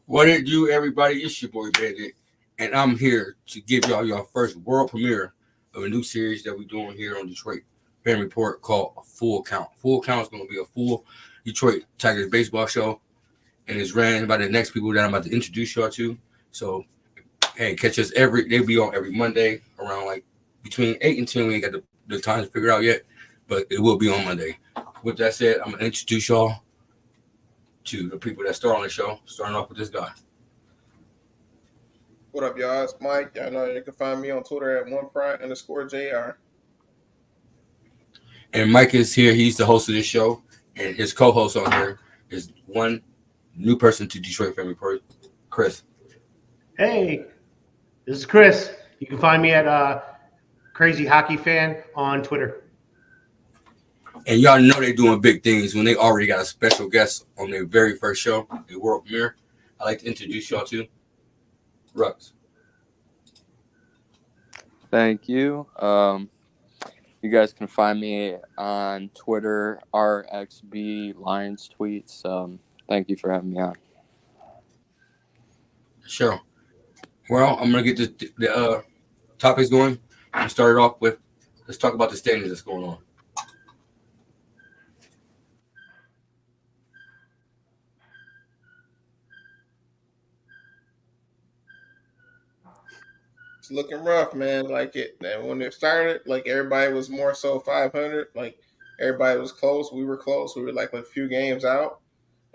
What it do, everybody? It's your boy Bandit, and I'm here to give y'all your first world premiere of a new series that we're doing here on Detroit Fan Report called Full Count. Full Count is going to be a full Detroit Tigers baseball show, and it's ran by the next people that I'm about to introduce y'all to. So, hey, catch us they'll be on every Monday around like between 8 and 10. We ain't got the time to figure out yet, but it will be on Monday. With that said, I'm going to introduce y'all to the people that star on the show, starting off with this guy. What up, y'all? It's Mike. Y'all know you can find me on Twitter at @1pride_JR. And Mike is here. He's the host of this show, and his co-host on here is one new person to Detroit Fan Report, Chris. Hey, this is Chris. You can find me at Crazy Hockey Fan on Twitter. And y'all know they're doing big things when they already got a special guest on their very first show, the world premiere. I'd like to introduce y'all to Rux. Thank you. You guys can find me on Twitter, RXB Lions Tweets. Thank you for having me on. Sure. Well, I'm going to get the topics going. I'm going to start it off with, let's talk about the standings that's going on. It's looking rough, man. And when it started, like everybody was more so 500. Like everybody was close. We were close. We were like a few games out.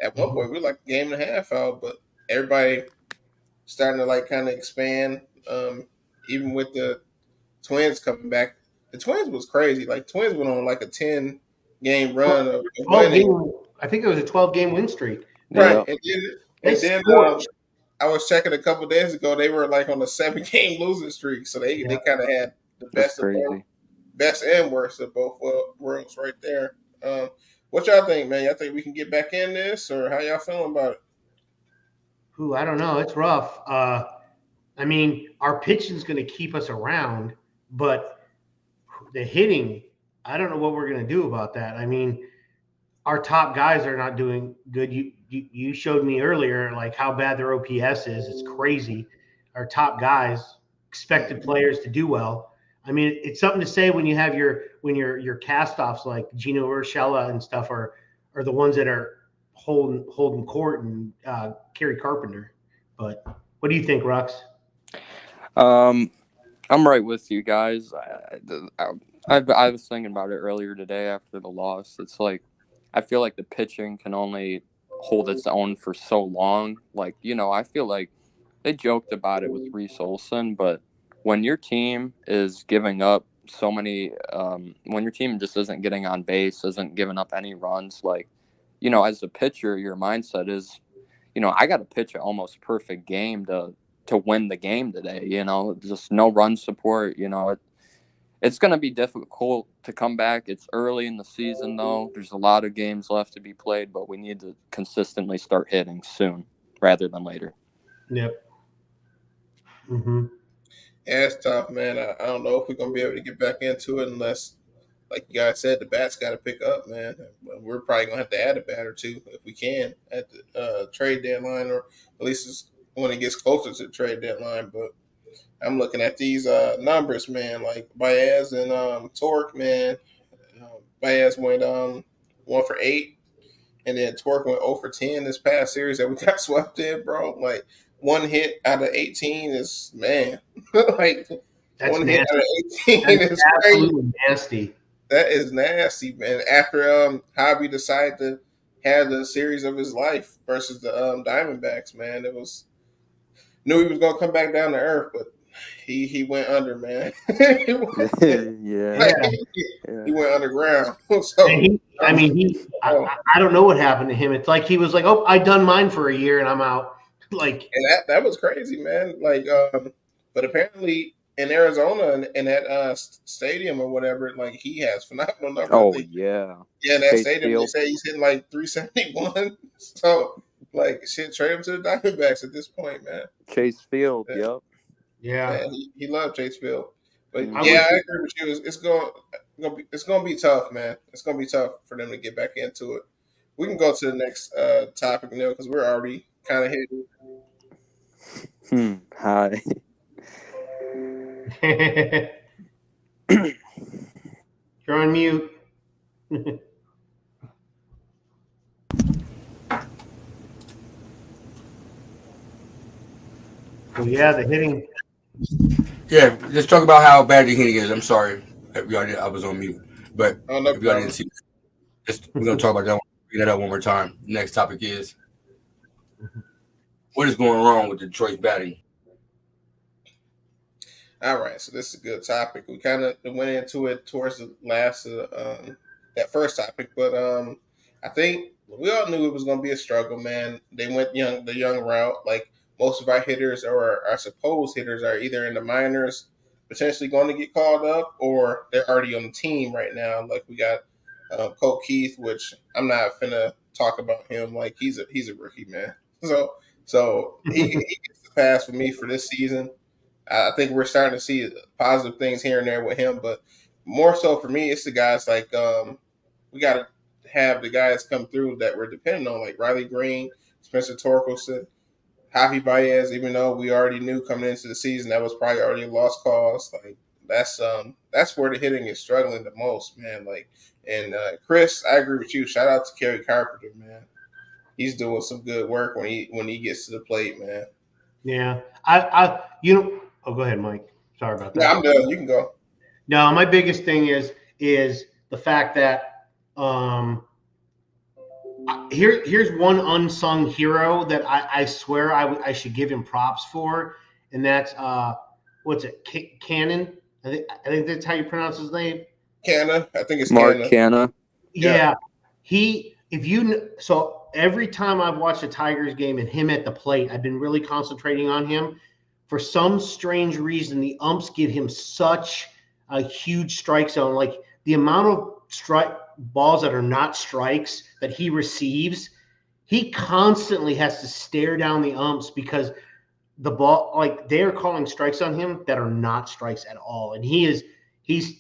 At one point, we were like a game and a half out, but everybody starting to like kind of expand. Even with the Twins coming back, the Twins was crazy. Like Twins went on like a 10-game run of winning. I think it was a 12-game win streak. Right, Yeah. and then I was checking a couple days ago. They were like on a 7-game losing streak, so they kind of had the best and worst of both worlds right there. What y'all think, man? Y'all think we can get back in this, or how y'all feeling about it? I don't know. It's rough. I mean, our pitching is going to keep us around, but the hitting, I don't know what we're going to do about that. I mean, our top guys are not doing good. You showed me earlier like how bad their OPS is. It's crazy. Our top guys, expected players to do well. I mean, it's something to say when you have your cast-offs like Gino Urshela and stuff are the ones that are holding court and Kerry Carpenter. But what do you think, Rux? I'm right with you guys. I was thinking about it earlier today after the loss. It's like I feel like the pitching can only hold its own for so long. Like, I feel like they joked about it with Reese Olson, but when your team is giving up so many, when your team just isn't getting on base, isn't giving up any runs, like, as a pitcher, your mindset is, I got to pitch an almost perfect game to win the game today, just no run support, It's going to be difficult to come back. It's early in the season, though. There's a lot of games left to be played, but we need to consistently start hitting soon rather than later. Yep. Mm-hmm. Yeah, it's tough, man. I don't know if we're going to be able to get back into it unless, like you guys said, the bats got to pick up, man. We're probably going to have to add a bat or two if we can at the trade deadline, or at least when it gets closer to the trade deadline. But I'm looking at these numbers, man. Like Baez and Torque, man. Baez went 1 for 8, and then Torque went 0 for 10 this past series that we got swept in, bro. Like 1 hit out of 18 is, man. Like that's 1 nasty. hit out of 18 is absolutely crazy. Nasty. That is nasty, man. After Javi decided to have the series of his life versus the Diamondbacks, man, it was knew he was gonna come back down to earth, but he went under, man. he, went, Yeah. he went underground. And So I don't know what happened to him. It's like he was like, oh, I done mine for a year and I'm out. Like, and that was crazy, man. Like, but apparently in Arizona in that stadium or whatever, like he has phenomenal numbers. Oh yeah. Yeah, in that Chase stadium Field. they say he's hitting like 371. So like shit, trade him to the Diamondbacks at this point, man. Chase Field. Yeah. Yep. yeah. Man, he loved Chase Field. But I yeah, wish I agree with you. It's gonna be tough, man. It's gonna be tough for them to get back into it. We can go to the next topic now because we're already kind of hitting. Hi. You're on mute. Well, yeah, the hitting. Yeah, let's talk about how bad the hitting is. I'm sorry, if y'all I was on mute, but Oh no if y'all problem. didn't see, we're gonna talk about that. Bring that up one more time. Next topic is what is going wrong with Detroit's batting. All right, so this is a good topic. We kind of went into it towards the last that first topic, but I think we all knew it was going to be a struggle, man. They went the young route. Like most of our hitters or our supposed hitters are either in the minors, potentially going to get called up, or they're already on the team right now. Like we got Cole Keith, which I'm not finna talk about him. Like he's a rookie, man. So he gets the pass for me for this season. I think we're starting to see positive things here and there with him, but more so for me, it's the guys like we got to have the guys come through that we're depending on, like Riley Green, Spencer Torkelson, Javi Baez. Even though we already knew coming into the season that was probably already a lost cause, like that's where the hitting is struggling the most, man. Like, and Chris, I agree with you. Shout out to Kerry Carpenter, man. He's doing some good work when he gets to the plate, man. Yeah. Oh, go ahead, Mike. Sorry about that. Yeah, I'm done. You can go. No, my biggest thing is the fact that here's one unsung hero that I swear I should give him props for, and that's what's it, Cannon? I think that's how you pronounce his name. Canna, I think it's Mark Canna. Canna. Yeah, so every time I've watched a Tigers game and him at the plate, I've been really concentrating on him. For some strange reason, the umps give him such a huge strike zone. Like the amount of strike balls that are not strikes that he receives, he constantly has to stare down the umps because the ball, like they are calling strikes on him that are not strikes at all. And he's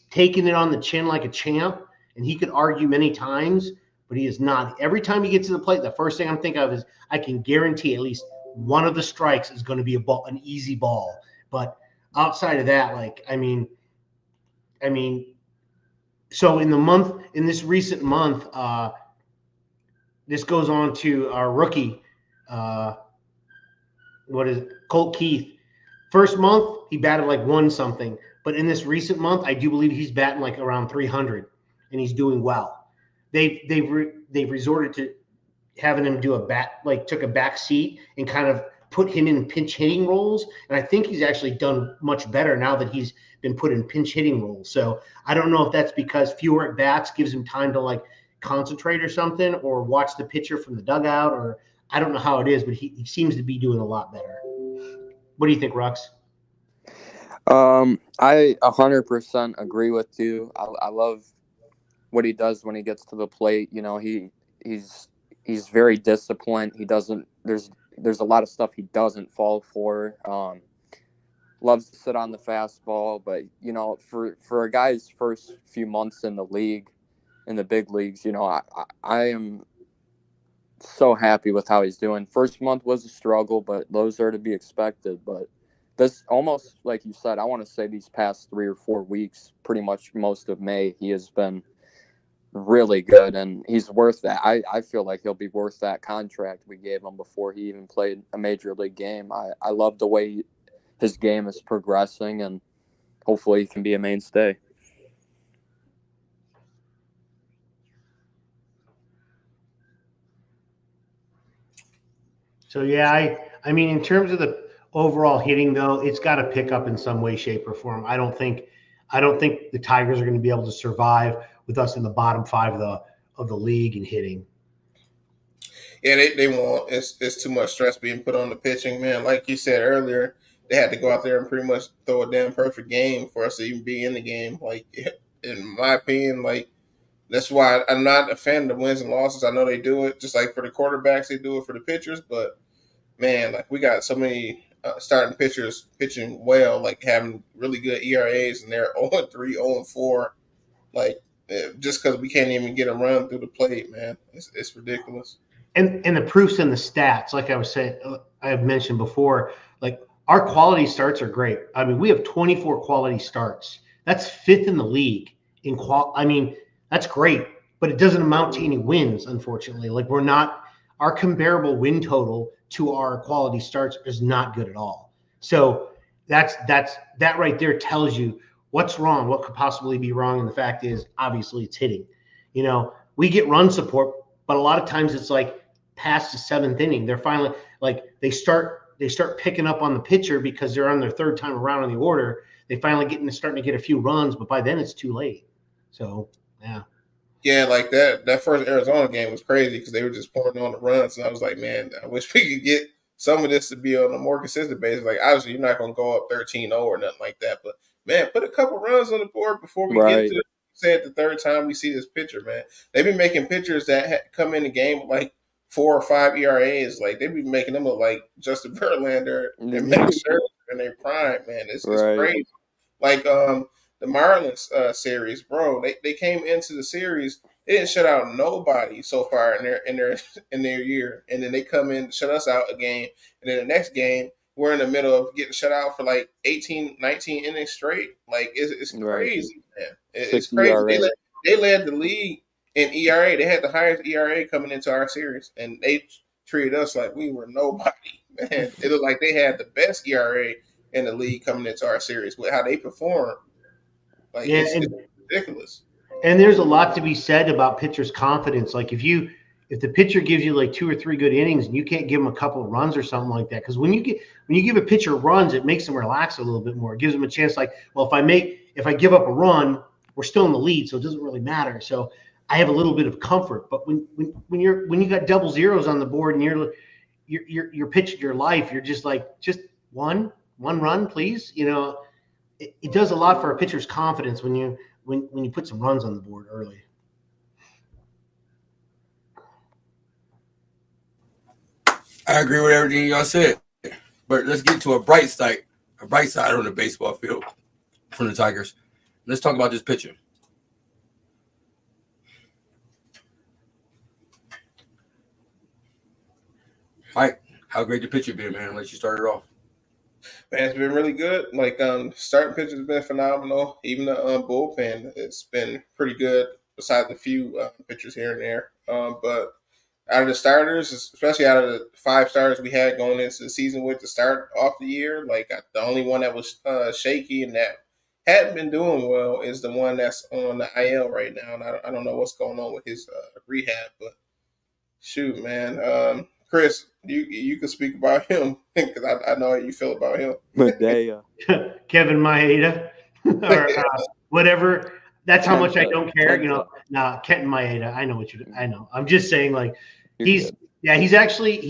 taking it on the chin like a champ, and he could argue many times, but he is not. Every time he gets to the plate, the first thing I'm thinking of is I can guarantee at least one of the strikes is going to be an easy ball. But outside of that, like, I mean, so in this recent month, this goes on to our rookie, Colt Keith. First month, he batted like one something. But in this recent month, I do believe he's batting like around 300, and he's doing well. They've resorted to having him took a back seat and kind of put him in pinch hitting roles. And I think he's actually done much better now that he's been put in pinch hitting roles. So I don't know if that's because fewer at bats gives him time to like concentrate or something, or watch the pitcher from the dugout, or I don't know how it is, but he seems to be doing a lot better. What do you think, Rux? I 100% agree with you. I love what he does when he gets to the plate. You know, he's very disciplined. He doesn't. There's a lot of stuff he doesn't fall for. Loves to sit on the fastball, but you know, for a guy's first few months in the league, in the big leagues, you know, I am so happy with how he's doing. First month was a struggle, but those are to be expected. But this, almost like you said, I want to say these past 3 or 4 weeks, pretty much most of May, he has been really good, and he's worth that. I feel like he'll be worth that contract we gave him before he even played a major league game. I love the way his game is progressing, and hopefully he can be a mainstay. So yeah, I mean, in terms of the overall hitting though, it's got to pick up in some way, shape, or form. I don't think the Tigers are going to be able to survive with us in the bottom 5 of the league in hitting. Yeah, they won't. It's too much stress being put on the pitching, man. Like you said earlier, they had to go out there and pretty much throw a damn perfect game for us to even be in the game. Like, in my opinion, like that's why I'm not a fan of the wins and losses. I know they do it just like for the quarterbacks, they do it for the pitchers. But man, like we got so many starting pitchers pitching well, like having really good ERAs, and they're 0-3, 0-4. Like just because we can't even get a run through the plate, man, it's ridiculous. And the proofs and the stats, like I was saying, I have mentioned before, like our quality starts are great. I mean, we have 24 quality starts. That's 5th in the league in qual. I mean, that's great, but it doesn't amount to any wins, unfortunately. Like we're not, our comparable win total to our quality starts is not good at all. So that right there tells you what's wrong, what could possibly be wrong. And the fact is, obviously, it's hitting. You know, we get run support, but a lot of times it's like past the 7th inning. They're finally like they start picking up on the pitcher because they're on their 3rd time around in the order. They finally starting to get a few runs, but by then it's too late. So yeah. Yeah, like that first Arizona game was crazy because they were just pouring on the runs, and I was like, man, I wish we could get some of this to be on a more consistent basis. Like, obviously, you're not going to go up 13-0 or nothing like that, but man, put a couple runs on the board before we get to say it the 3rd time we see this pitcher, man. They've been making pitchers that come in the game with like 4 or 5 ERAs. Like they've been making them look like Justin Verlander and Max Scherzer in their prime, man. It's crazy. Like the Marlins series, bro. They came into the series. They didn't shut out nobody so far in their year, and then they come in, shut us out a game, and then the next game we're in the middle of getting shut out for like 18, 19 innings straight. Like it's crazy, man. It's crazy. They led the league in ERA. They had the highest ERA coming into our series, and they treated us like we were nobody, man. It looked like they had the best ERA in the league coming into our series with how they perform. Like it's ridiculous. And there's a lot to be said about pitchers' confidence. Like if the pitcher gives you like 2 or 3 good innings and you can't give them a couple of runs or something like that, because when you give a pitcher runs, it makes them relax a little bit more. It gives them a chance. Like, well, if I give up a run, we're still in the lead, so it doesn't really matter. So I have a little bit of comfort. But when you got double zeros on the board and you're pitching your life, you're just like just one run, please. You know, it does a lot for a pitcher's confidence when you put some runs on the board early. I agree with everything y'all said, but let's get to a bright side on the baseball field from the Tigers. Let's talk about this pitcher. Mike, how great the pitcher been, man? I'll let you start it off. Man, it's been really good. Like starting pitchers has been phenomenal. Even the bullpen, it's been pretty good. Besides a few pitchers here and there, but out of the starters, especially out of the 5 starters we had going into the season with to start off the year, like the only one that was shaky and that hadn't been doing well is the one that's on the IL right now. And I don't know what's going on with his rehab, but shoot, man. Chris, you can speak about him because I know how you feel about him. Medea. Kevin Maeda or whatever. That's how much I don't care. You know, Kenton Maeda. I know. I'm just saying, like, he's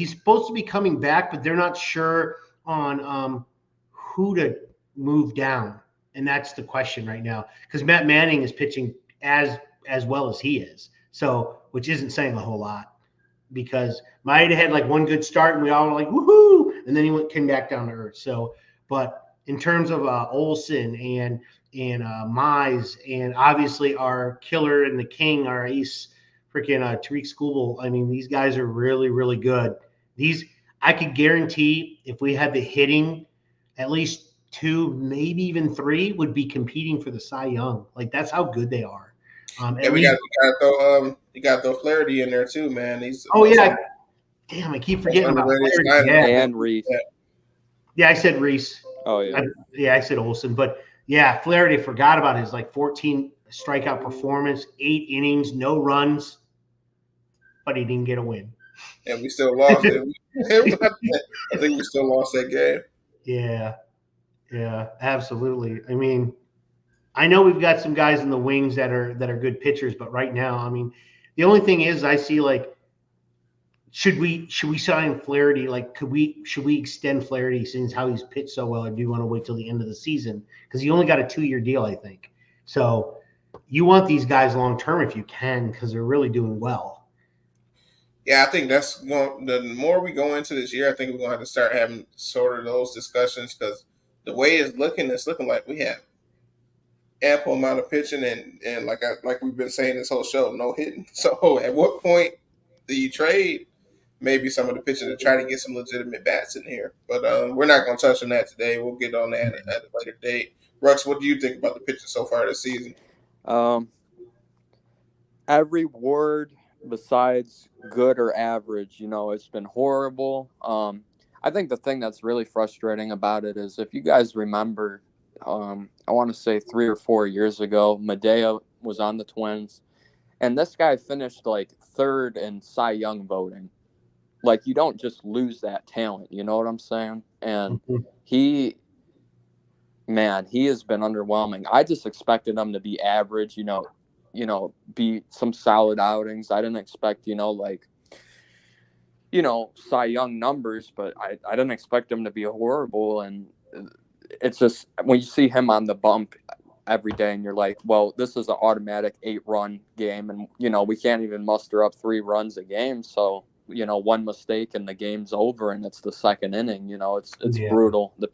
supposed to be coming back, but they're not sure on who to move down. And that's the question right now. Because Matt Manning is pitching as well as he is. So, which isn't saying a whole lot. Because Maeda had like one good start and we all were like, woohoo! And then he came back down to earth. So, but in terms of Olsen and Mize and obviously our killer and the king, our ace, freaking Tariq Skubal. I mean, these guys are really, really good. I could guarantee if we had the hitting, at least 2, maybe even 3 would be competing for the Cy Young. Like that's how good they are. Yeah, you got to throw Flaherty in there too, man. Damn, I keep forgetting about Flaherty. And Reese. Yeah, I said Reese. Oh yeah. I said Olsen, but yeah, Flaherty, forgot about his like 14 strikeout performance, 8 innings, no runs, but he didn't get a win. And we still lost it. I think we still lost that game. Yeah, yeah, absolutely. I mean, I know we've got some guys in the wings that are good pitchers, but right now, I mean, the only thing is I see like should we sign Flaherty? Like, should we extend Flaherty since how he's pitched so well, or do you want to wait till the end of the season? Because he only got a 2-year deal, I think. So you want these guys long term if you can, because they're really doing well. Yeah, I think that's going. The more we go into this year, I think we're going to have to start having sort of those discussions because the way it's looking like we have ample amount of pitching and like we've been saying this whole show, no hitting. So at what point do you trade maybe some of the pitching to try to get some legitimate bats in here? But we're not going to touch on that today. We'll get on that at a later date. Rux, what do you think about the pitching so far this season? Every word besides good or average, it's been horrible. I think the thing that's really frustrating about it is if you guys remember, I want to say 3 or 4 years ago, Medea was on the Twins, and this guy finished like third in Cy Young voting. Like, you don't just lose that talent, you know what I'm saying? And he has been underwhelming. I just expected him to be average, be some solid outings. I didn't expect, Cy Young numbers, but I didn't expect him to be horrible. And it's just when you see him on the bump every day and you're like, well, this is an automatic 8-run game. And, we can't even muster up 3 runs a game. So, one mistake and the game's over and it's the second inning. It's brutal. The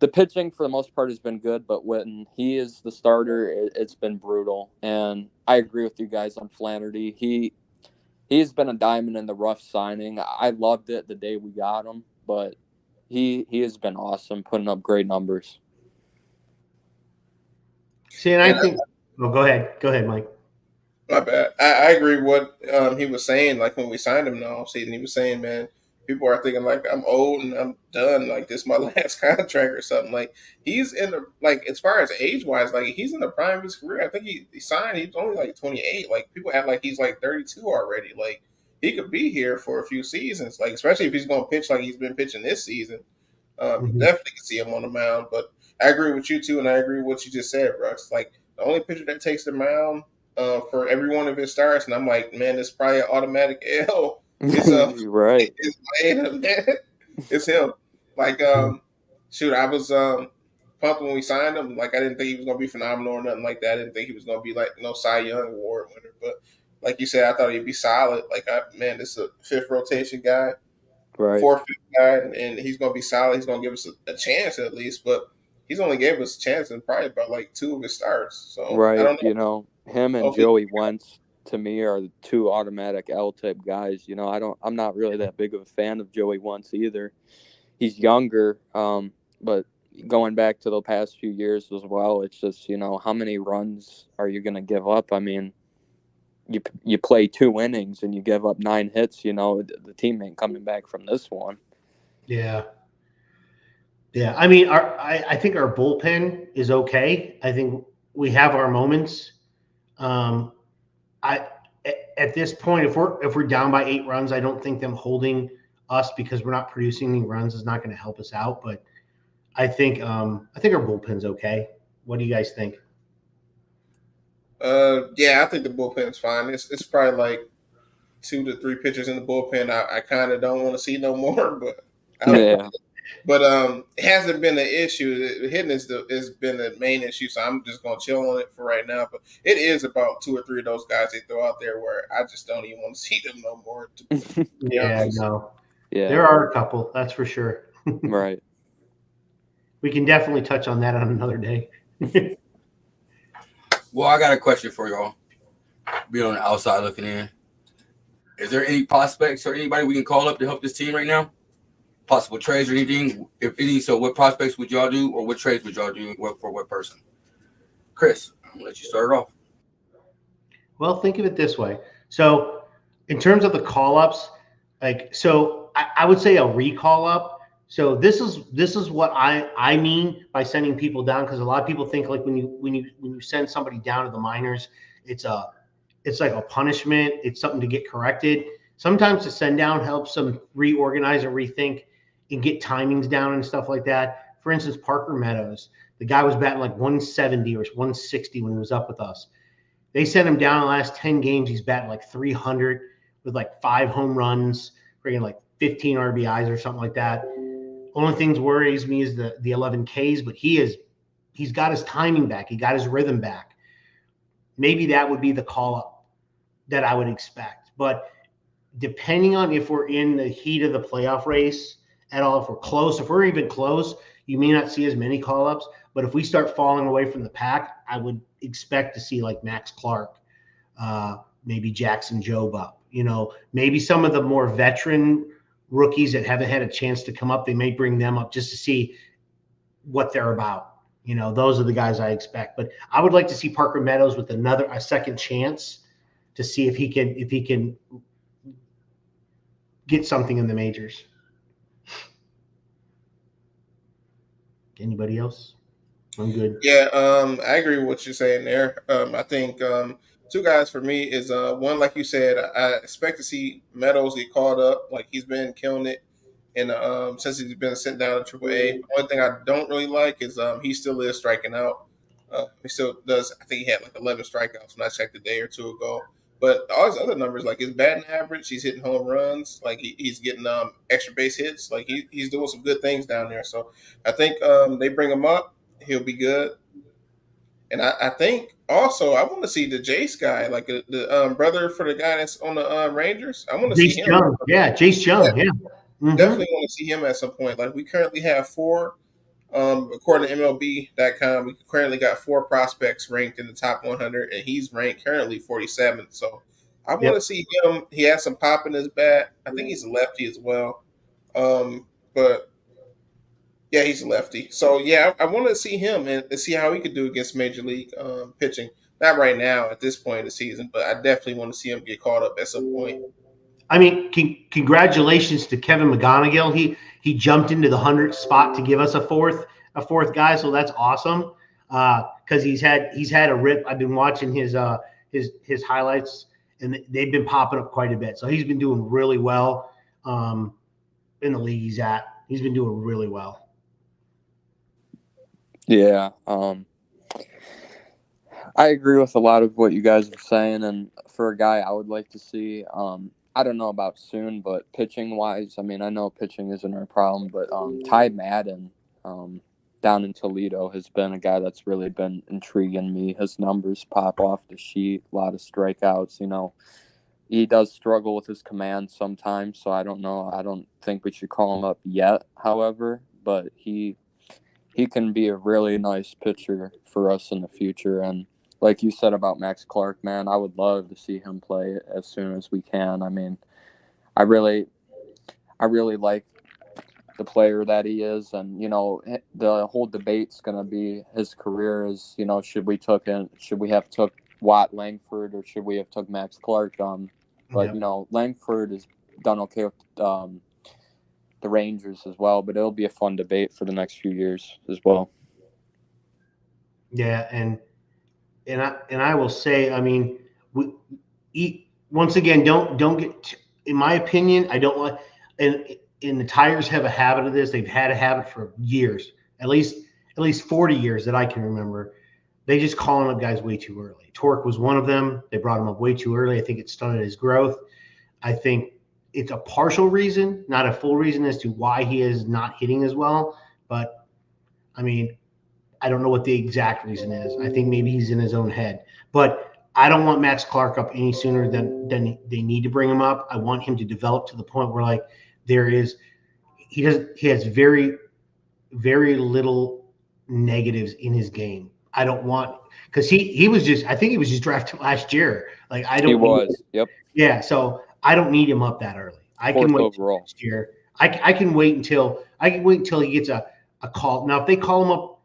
pitching for the most part has been good, but when he is the starter, it's been brutal. And I agree with you guys on Flaherty. He's been a diamond in the rough signing. I loved it the day we got him, but he has been awesome, putting up great numbers. See, and I think go ahead, Mike. My bad. I agree with what he was saying. Like when we signed him in the offseason, he was saying, man, people are thinking like I'm old and I'm done. Like this is my last contract or something. Like he's in the as far as age wise, like he's in the prime of his career. I think he signed. He's only like 28. Like people act like he's like 32 already. Like he could be here for a few seasons. Like especially if he's going to pitch like he's been pitching this season. Definitely can see him on the mound. But I agree with you too, and I agree with what you just said, Brooks. Like the only pitcher that takes the mound for every one of his starts, and I'm like, man, it's probably an automatic L. It's right. It's him. Like, shoot, I was pumped when we signed him. Like, I didn't think he was gonna be phenomenal or nothing like that. I didn't think he was gonna be like Cy Young Award winner. But like you said, I thought he'd be solid. Like, this is a 5th rotation guy, right? 4th, 5th guy, and he's gonna be solid. He's gonna give us a chance at least, but he's only gave us a chance in probably about like 2 of his starts. So right, I don't know. Him and Joey Wentz to me are the 2 automatic L-type guys. I'm not really that big of a fan of Joey Wentz either. He's younger, but going back to the past few years as well, it's just, how many runs are you going to give up? I mean, you play 2 innings and you give up 9 hits, the team ain't coming back from this one. Yeah. Yeah. I mean, I think our bullpen is okay. I think we have our moments. At this point, if we're down by 8 runs, I don't think them holding us because we're not producing any runs is not going to help us out. But I think our bullpen's okay. What do you guys think? Yeah, I think the bullpen's fine. It's probably like 2 to 3 pitchers in the bullpen. I kind of don't want to see no more, but But it hasn't been an issue. The hitting has been the main issue, so I'm just gonna chill on it for right now. But it is about 2 or 3 of those guys they throw out there where I just don't even want to see them no more. Yeah, no. Yeah, there are a couple, that's for sure. Right. We can definitely touch on that on another day. Well, I got a question for y'all. Be on the outside looking in. Is there any prospects or anybody we can call up to help this team right now? Possible trades or anything? If any, so what prospects would y'all do or what trades would y'all do for what person? Chris, I'm going to let you start it off. Well, think of it this way. So in terms of the call-ups, I would say a recall up. So this is what I mean by sending people down, because a lot of people think like when you send somebody down to the minors, it's like a punishment. It's something to get corrected. Sometimes the send down helps them reorganize or rethink, and get timings down and stuff like that. For instance, Parker Meadows, the guy was batting like 170 or 160 when he was up with us. They sent him down the last 10 games. He's batting like 300 with like 5 home runs, bringing like 15 RBIs or something like that. Only things worries me is the 11 Ks, but he's got his timing back. He got his rhythm back. Maybe that would be the call up that I would expect. But depending on if we're in the heat of the playoff race at all, if we're close, if we're even close, you may not see as many call ups. But if we start falling away from the pack, I would expect to see like Max Clark, maybe Jackson Jobe up. Maybe some of the more veteran rookies that haven't had a chance to come up, they may bring them up just to see what they're about. Those are the guys I expect. But I would like to see Parker Meadows with a second chance to see if he can get something in the majors. Anybody else? I'm good. Yeah, I agree with what you're saying there. I think two guys for me is one, like you said, I expect to see Meadows get called up. Like he's been killing it, and since he's been sent down to AAA. One thing I don't really like is he still is striking out. He still does. I think he had like 11 strikeouts when I checked a day or two ago. But all his other numbers, like his batting average, he's hitting home runs, like he's getting extra base hits, like he's doing some good things down there. So I think they bring him up, he'll be good. And I think also I want to see the Jace guy, like the brother for the guy that's on the Rangers. I want to see Jace him. Jung. Yeah, Jace Jung. Yeah. Mm-hmm. Definitely want to see him at some point. Like we currently have 4. According to MLB.com, we currently got 4 prospects ranked in the top 100, and he's ranked currently 47th. So I want to see him. He has some pop in his bat. I think he's a lefty as well. But yeah, he's a lefty. So yeah, I want to see him and see how he could do against Major League pitching. Not right now at this point in the season, but I definitely want to see him get caught up at some point. I mean, congratulations to Kevin McGonigal. He jumped into the 100th spot to give us a fourth guy, so that's awesome. Because he's had a rip. I've been watching his highlights, and they've been popping up quite a bit. So he's been doing really well in the league he's at. He's been doing really well. Yeah, I agree with a lot of what you guys are saying, and for a guy I would like to see, I don't know about soon, but pitching-wise, I mean, I know pitching isn't our problem, but Ty Madden down in Toledo has been a guy that's really been intriguing me. His numbers pop off the sheet, a lot of strikeouts, He does struggle with his command sometimes, so I don't know. I don't think we should call him up yet, however, but he can be a really nice pitcher for us in the future. And like you said about Max Clark, man, I would love to see him play as soon as we can. I mean, I really like the player that he is, and the whole debate's gonna be his career is, should we have took Watt Langford or should we have took Max Clark? But Langford has done okay with the Rangers as well, but it'll be a fun debate for the next few years as well. Yeah, and I will say, I mean, once again, don't get. In my opinion, I don't like. And the Tigers have a habit of this. They've had a habit for years, at least 40 years that I can remember. They just calling up guys way too early. Torque was one of them. They brought him up way too early. I think it stunted his growth. I think it's a partial reason, not a full reason as to why he is not hitting as well. But I mean, I don't know what the exact reason is. I think maybe he's in his own head. But I don't want Max Clark up any sooner than they need to bring him up. I want him to develop to the point where he has very, very little negatives in his game. I don't want because he was just I think he was just drafted last year. Like I don't. He was. Yep. Yeah. So I don't need him up that early. I can wait overall. Next year. I can wait until he gets a call. Now if they call him up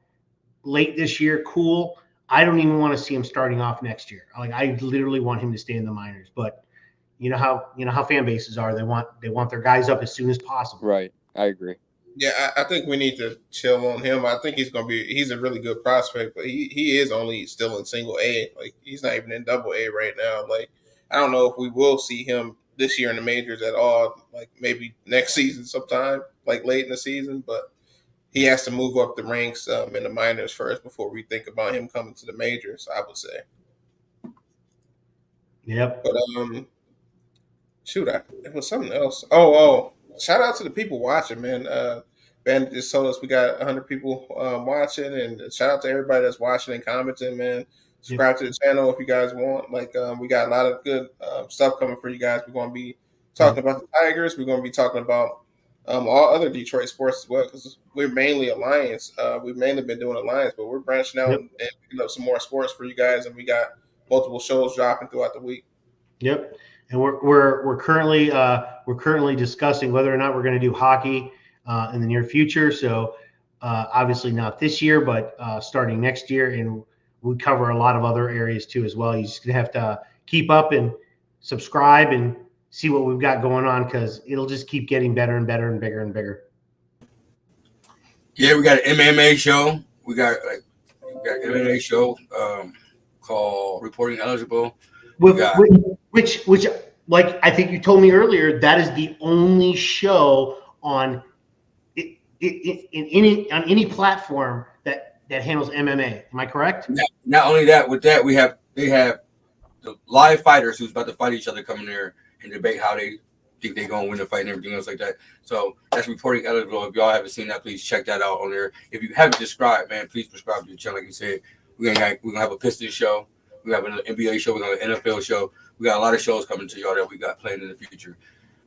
late this year, cool. I don't even want to see him starting off next year. Like I literally want him to stay in the minors. But you know how fan bases are. They want their guys up as soon as possible. Right. I agree. Yeah, I think we need to chill on him. I think he's a really good prospect, but he is only still in single A. Like he's not even in double A right now. Like I don't know if we will see him this year in the majors at all. Like maybe next season sometime. like late in the season, but he has to move up the ranks in the minors first before we think about him coming to the majors, I would say. Yep. But it was something else. Oh, shout out to the people watching, man. Ben just told us we got 100 people watching, and shout out to everybody that's watching and commenting, man. Subscribe to the channel if you guys want. Like, we got a lot of good stuff coming for you guys. We're going to be talking about the Tigers. We're going to be talking about all other Detroit sports as well, because we're mainly Alliance. We've mainly been doing Alliance, but we're branching out and picking up some more sports for you guys, and we got multiple shows dropping throughout the week. Yep. And we're currently discussing whether or not we're going to do hockey in the near future. So obviously not this year, but starting next year, and we cover a lot of other areas too as well. You just gonna have to keep up and subscribe and see what we've got going on, because it'll just keep getting better and better and bigger and bigger. Yeah, we got an MMA show. We got an MMA show called Reporting Eligible. Which, like I think you told me earlier, that is the only show on any platform that handles MMA. Am I correct? Not only that, with that they have the live fighters who's about to fight each other coming there and debate how they think they're gonna win the fight and everything else like that. So that's Reporting Eligible. If y'all haven't seen that, please check that out on there. If you haven't subscribed, man, please subscribe to the channel. Like you said, we're gonna have a Pistons show. We have an NBA show. We're gonna have an NFL show. We got a lot of shows coming to y'all that we got planned in the future.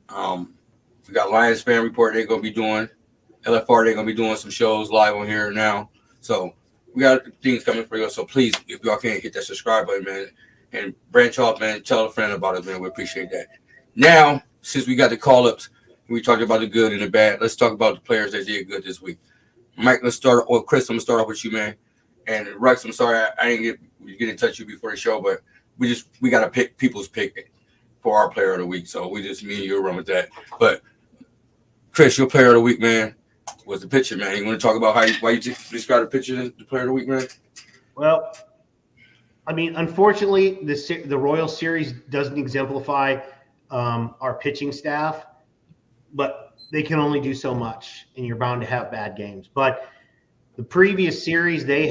We got Lions Fan Report. They're gonna be doing LFR. They're gonna be doing some shows live on here now. So we got things coming for you. So please, if y'all can't hit that subscribe button, man, and branch off, man, tell a friend about it, man. We appreciate that. Now, since we got the call-ups, we talked about the good and the bad. Let's talk about the players that did good this week. Mike, let's start. Or Chris, I'm gonna start off with you, man. And Rex, I'm sorry I didn't get in touch with you before the show, but we gotta pick people's pick for our player of the week. So me and you run with that. But Chris, your player of the week, man, was the pitcher, man. You want to talk about why you describe the pitcher as the player of the week, man? Well, I mean, unfortunately, the Royal Series doesn't exemplify our pitching staff, but they can only do so much, and you're bound to have bad games. But the previous series they've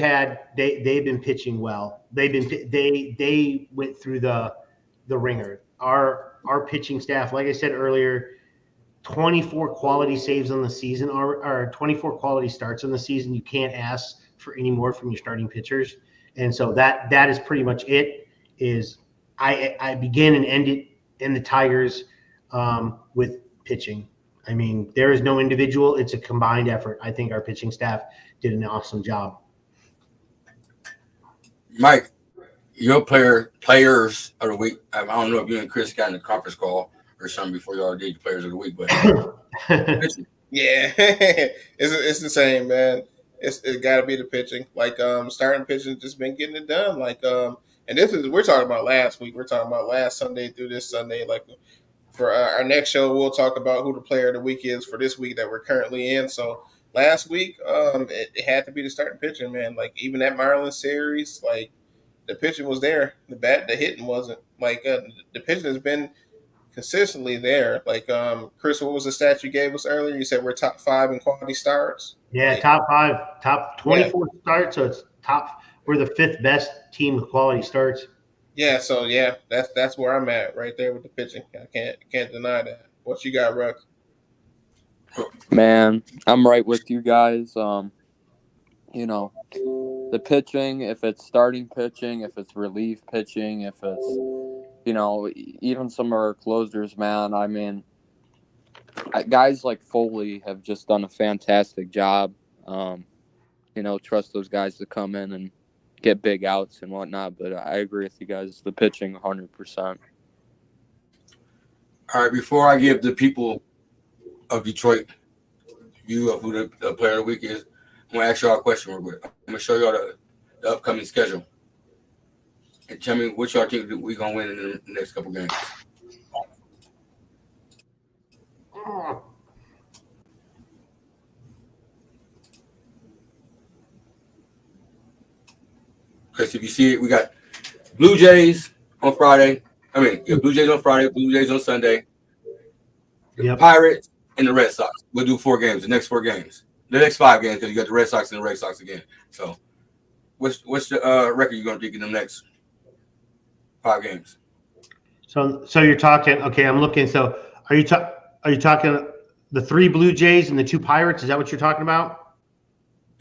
been pitching well. They went through the ringer. Our pitching staff, like I said earlier, 24 quality saves on the season, or 24 quality starts on the season. You can't ask for any more from your starting pitchers. And so that is pretty much it. Is I begin and end it in the Tigers with pitching. I mean, there is no individual. It's a combined effort. I think our pitching staff did an awesome job. Mike, your players of the week. I don't know if you and Chris got in a conference call or something before y'all did your players of the week, but yeah, it's the same, man. It got to be the pitching. Like starting pitching just been getting it done. Like and we're talking about last week. We're talking about last Sunday through this Sunday. Like for our next show, we'll talk about who the player of the week is for this week that we're currently in. So last week, it had to be the starting pitching, man. Like even that Marlins series, like the pitching was there. The hitting wasn't. Like the pitching has been consistently there. Like Chris, what was the stat you gave us earlier? You said we're top 5 in quality starts. Yeah, like, top 5, top 24 starts. So it's top. We're the 5th best team with quality starts. Yeah, so yeah, that's where I'm at right there with the pitching. I can't deny that. What you got, Rex? Man, I'm right with you guys. You know, the pitching, if it's starting pitching, if it's relief pitching, if it's, you know, even some of our closers, man, I mean, guys like Foley have just done a fantastic job. You know, trust those guys to come in and get big outs and whatnot. But I agree with you guys, the pitching 100%. All right, before I give the people of Detroit view of who the player of the week is, I'm going to ask y'all a question real quick. I'm going to show y'all the upcoming schedule. And tell me what y'all think we're going to win in the next couple games. Because if you see it, we got Blue Jays on Friday. Blue Jays on Friday, Blue Jays on Sunday. The Pirates and the Red Sox. We'll do 4 games. The next 4 games. The next 5 games because you got the Red Sox and the Red Sox again. So, what's the record you're gonna take in the next 5 games? So you're talking. Okay, I'm looking. So are you talking the 3 Blue Jays and the 2 Pirates? Is that what you're talking about?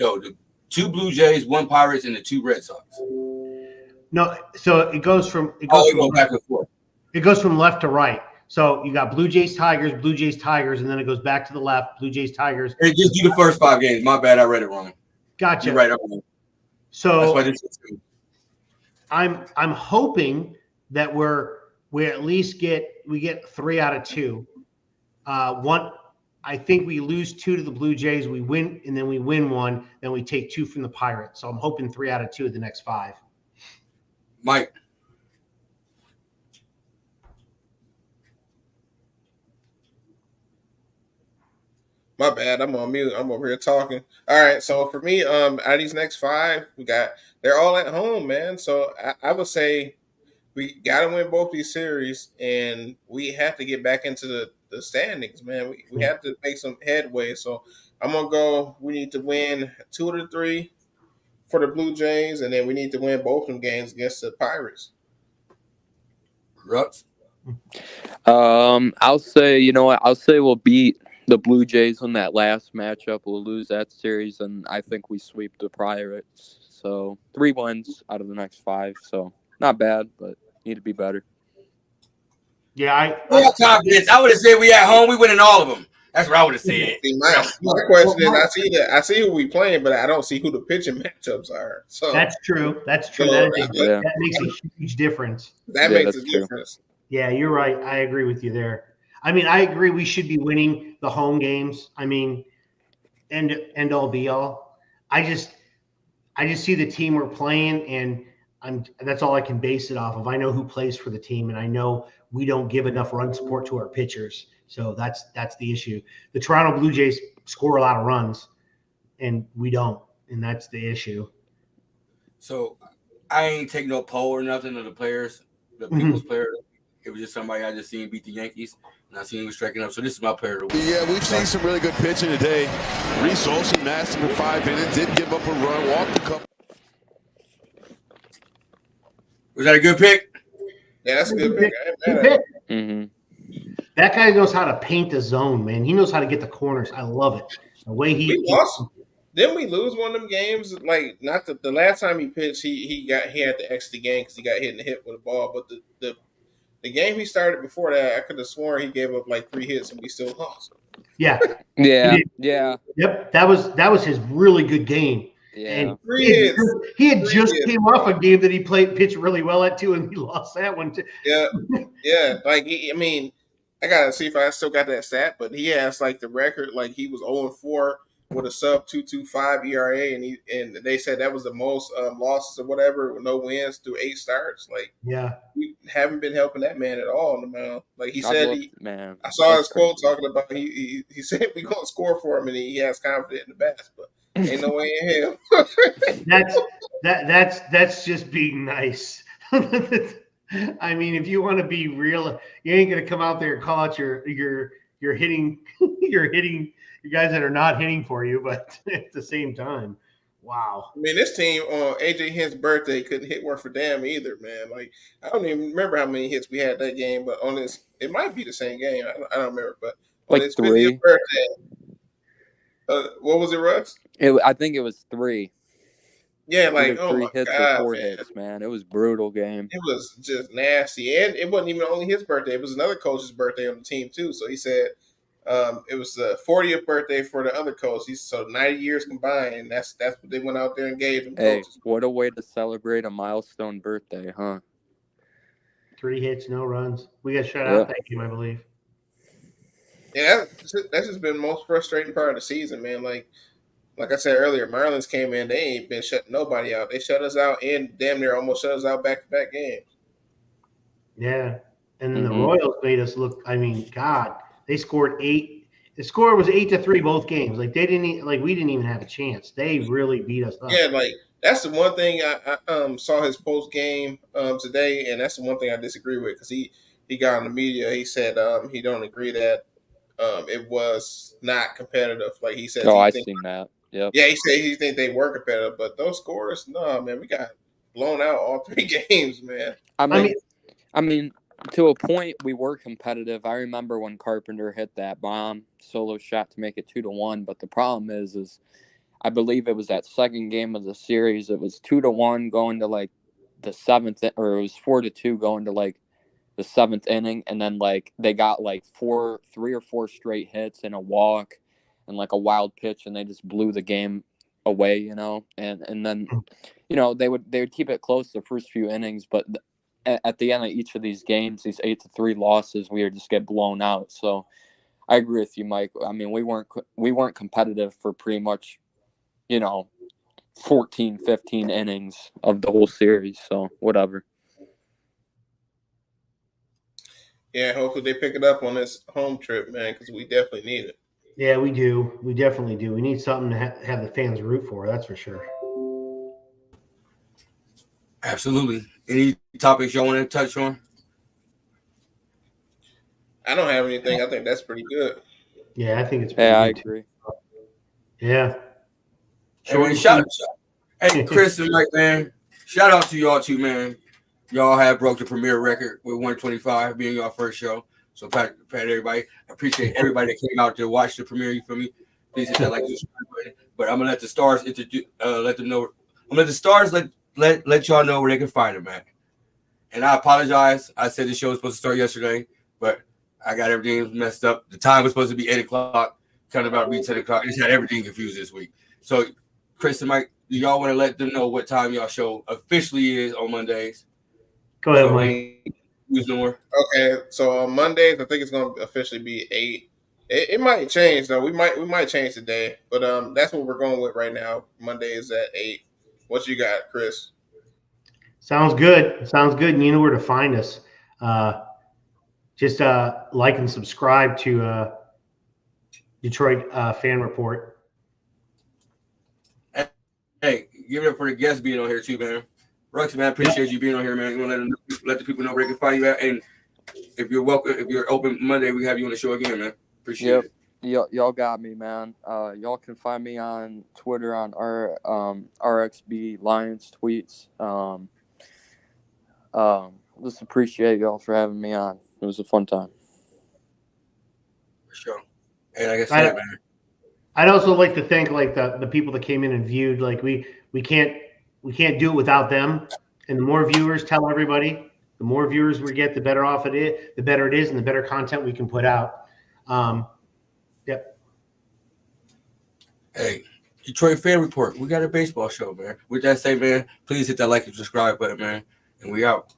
No, the 2 Blue Jays, 1 Pirates, and the 2 Red Sox. No. So it goes from Back and forth. It goes from left to right. So you got Blue Jays, Tigers, and then it goes back to the left. Blue Jays, Tigers. Hey, just do the first 5 games. My bad, I read it wrong. Gotcha. You're right. So that's why I'm hoping that we at least get 3 out of 2. One, I think we lose 2 to the Blue Jays. We win, and then we win 1. Then we take 2 from the Pirates. So I'm hoping 3 out of 2 of the next 5. Mike. My bad. I'm on mute. I'm over here talking. All right. So for me, out of these next 5, they're all at home, man. So I would say we got to win both these series, and we have to get back into the standings, man. We have to make some headway. So I'm gonna go. We need to win 2 of the 3 for the Blue Jays, and then we need to win both of them games against the Pirates. Rux. I'll say, I'll say we'll beat the Blue Jays in that last matchup. We'll lose that series, and I think we sweep the Pirates. So 3 wins out of the next 5. So not bad, but need to be better. Yeah, I have confidence. I would have said we at home. We winning all of them. That's what I would have said. See, my question is, I see who we playing, but I don't see who the pitching matchups are. So that's true. That's true. So, that makes a huge difference. That makes a difference. Yeah, you're right. I agree with you there. I mean, I agree we should be winning the home games. I mean, end all be all. I just see the team we're playing, and that's all I can base it off of. I know who plays for the team, and I know we don't give enough run support to our pitchers. So that's the issue. The Toronto Blue Jays score a lot of runs, and we don't, and that's the issue. So I ain't take no poll or nothing of the players, the people's players. It was just somebody I just seen beat the Yankees, and I seen him striking up. So this is my player of the week. Yeah, we've seen some really good pitching today. Reese Olsen mastered for 5 innings, didn't give up a run, walked a couple. Was that a good pick? Yeah, that's a good pick. Mm-hmm. That guy knows how to paint the zone, man. He knows how to get the corners. I love it. The way he lost. Didn't we lose one of them games? Like not the last time he pitched, he had to exit the game because he got hit in the hip with a ball. But the game he started before that, I could have sworn he gave up like 3 hits and we still lost. Yeah. Yeah. Yep. That was his really good game. Yeah. And 3 hits. He had just came off a game that he pitched really well at too, and he lost that one too. Yeah. Like I mean, I gotta see if I still got that stat, but he has like the record. Like he was 0-4 with a sub 2.25 ERA, and they said that was the most losses or whatever, with no wins through 8 starts. Like we haven't been helping that man at all on the mound. Like he said, I saw his quote talking about he said we gonna score for him, and he has confidence in the bats, but ain't no way in hell. That's just being nice. I mean, if you want to be real, you ain't gonna come out there and call out your hitting you guys that are not hitting for you, but at the same time, wow. I mean, this team on AJ Hint's birthday couldn't hit worth a damn either, man. Like I don't even remember how many hits we had that game, but on this, it might be the same game. I don't remember, but on his 50th birthday, what was it, Russ? I think it was 3. Yeah, like 3 hits or 4 hits, man. It was a brutal game. It was just nasty, and it wasn't even only his birthday. It was another coach's birthday on the team too. So he said it was the 40th birthday for the other coach. So 90 years combined, and that's what they went out there and gave him. Hey, what a way to celebrate a milestone birthday, huh? 3 hits, no runs. We got shut out that game, I believe. Yeah, that's just been the most frustrating part of the season, man. Like I said earlier, Marlins came in, they ain't been shutting nobody out. They shut us out and damn near almost shut us out back-to-back games. Yeah. And then the Royals made us look, I mean, God, they scored 8. The score was 8-3 both games. Like we didn't even have a chance. They really beat us up. Yeah, like that's the one thing I saw his post game today, and that's the one thing I disagree with because he got on the media. He said he don't agree that it was not competitive. Like he said, Oh, I seen that. Yep. yeah, he said he think they were competitive, but those scores, no, man, we got blown out all 3 games, man. I mean, to a point, we were competitive. I remember when Carpenter hit that bomb solo shot to make it 2-1. But the problem is I believe it was that second game of the series. It was 2-1 going to like the 7th, or it was 4-2 going to like the 7th inning, and then like they got like 3 or 4 straight hits and a walk and like a wild pitch, and they just blew the game away, you know. And then, you know, they would keep it close the first few innings, but at the end of each of these games, these 8-3 losses, we would just get blown out. So I agree with you, Mike. I mean, we weren't competitive for pretty much, you know, 14, 15 innings of the whole series. So whatever. Yeah, hopefully they pick it up on this home trip, man, because we definitely need it. Yeah, we do. We definitely do. We need something to have the fans root for. That's for sure. Absolutely. Any topics y'all want to touch on? I don't have anything. I think that's pretty good. Yeah, I think it's pretty Yeah, I good agree. too. Yeah. Hey, man, hey, Chris and Mike, man. Shout out to y'all too, man. Y'all have broke the premiere record with 125 being your first show. So pat everybody. I appreciate everybody that came out to watch the premiere. You feel me? Please hit that like subscribe button. But I'm gonna let the stars introduce. Let them know. I'm gonna let the stars let y'all know where they can find them at. And I apologize. I said the show was supposed to start yesterday, but I got everything messed up. The time was supposed to be 8 o'clock, kind of about to be 10 o'clock. I just had everything confused this week. So, Chris and Mike, do y'all want to let them know what time y'all show officially is on Mondays? Go ahead, Mike. Okay, so on Mondays, I think it's going to officially be 8. It might change though. We might change the day, but that's what we're going with right now. Monday is at 8. What you got, Chris? Sounds good. Sounds good. And you know where to find us. Just like and subscribe to Detroit Fan Report. Hey, give it up for the guests being on here too, man. Rux, man, appreciate you being on here, man. You want to let the people know where they can find you at, and if you're welcome, if you're open Monday, we have you on the show again, man. Appreciate it. Y'all got me, man. Y'all can find me on Twitter on RXB Lions tweets. Just appreciate y'all for having me on. It was a fun time. For sure. And like I said, man, I'd also like to thank like the people that came in and viewed. Like we can't do it without them. And the more viewers, tell everybody, the more viewers we get, the better off it is, the better it is, and the better content we can put out. Yep. Hey, Detroit Fan Report. We got a baseball show, man. With that said, man, please hit that like and subscribe button, man. And we out.